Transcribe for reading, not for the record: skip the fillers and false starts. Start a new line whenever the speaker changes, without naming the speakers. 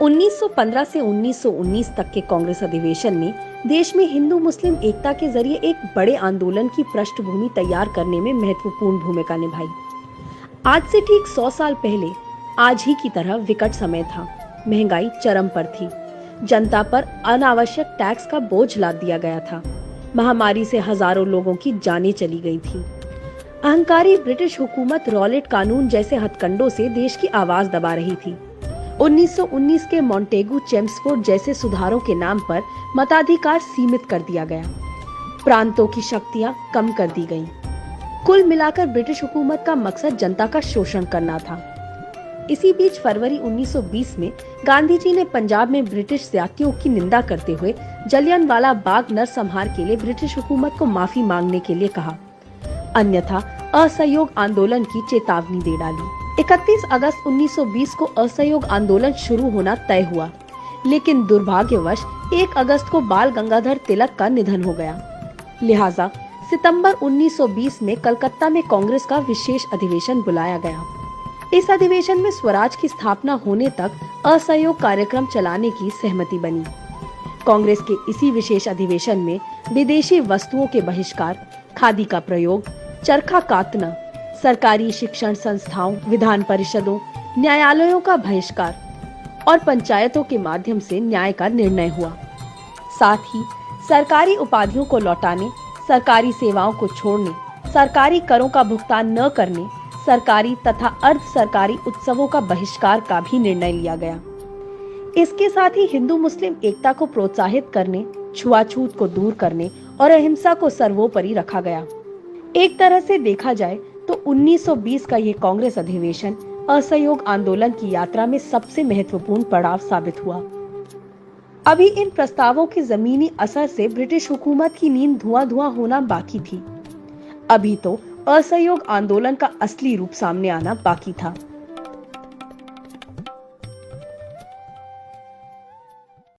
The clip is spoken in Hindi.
1915 से 1919 तक के कांग्रेस अधिवेशन ने देश में हिंदू मुस्लिम एकता के जरिए एक बड़े आंदोलन की पृष्ठभूमि तैयार करने में महत्वपूर्ण भूमिका निभाई। आज से ठीक 100 साल पहले आज ही की तरह विकट समय था। महंगाई चरम पर थी। जनता पर अनावश्यक टैक्स का बोझ लाद दिया गया था। महामारी से हजारों लोगों की जानें चली गई थी। अहंकारी ब्रिटिश हुकूमत रॉलेट कानून जैसे हथकंडों से देश की आवाज दबा रही थी। 1919 के मॉन्टेगू चेम्सफोर्ड जैसे सुधारों के नाम पर मताधिकार सीमित कर दिया गया। प्रांतों की शक्तियां कम कर दी गईं। कुल मिलाकर ब्रिटिश हुकूमत का मकसद जनता का शोषण करना था। इसी बीच फरवरी 1920 में गांधी जी ने पंजाब में ब्रिटिश ज्यादतियों की निंदा करते हुए जलियांवाला बाग नरसंहार के लिए ब्रिटिश हुकूमत को माफी मांगने के लिए कहा, अन्यथा असहयोग आंदोलन की चेतावनी दे डाली। 31 अगस्त 1920 को असहयोग आंदोलन शुरू होना तय हुआ, लेकिन दुर्भाग्यवश 1 अगस्त को बाल गंगाधर तिलक का निधन हो गया। लिहाजा सितंबर 1920 में कलकत्ता में कांग्रेस का विशेष अधिवेशन बुलाया गया। इस अधिवेशन में स्वराज की स्थापना होने तक असहयोग कार्यक्रम चलाने की सहमति बनी। कांग्रेस के इसी विशेष अधिवेशन में विदेशी वस्तुओं के बहिष्कार, खादी का प्रयोग, चरखा कातना, सरकारी शिक्षण संस्थाओं, विधान परिषदों, न्यायालयों का बहिष्कार और पंचायतों के माध्यम से न्याय का निर्णय हुआ। साथ ही सरकारी उपाधियों को लौटाने, सरकारी सेवाओं को छोड़ने, सरकारी करों का भुगतान न करने, सरकारी तथा अर्ध सरकारी उत्सवों का बहिष्कार का भी निर्णय लिया गया। इसके साथ ही हिंदू मुस्लिम एकता को प्रोत्साहित करने, छुआछूत को दूर करने और अहिंसा को सर्वोपरि रखा गया। एक तरह से देखा जाए तो 1920 का ये कांग्रेस अधिवेशन असहयोग आंदोलन की यात्रा में सबसे महत्वपूर्ण पड़ाव साबित हुआ। अभी इन प्रस्तावों के जमीनी असर से ब्रिटिश हुकूमत की नींद धुआं होना बाकी थी। अभी तो असहयोग आंदोलन का असली रूप सामने आना बाकी था।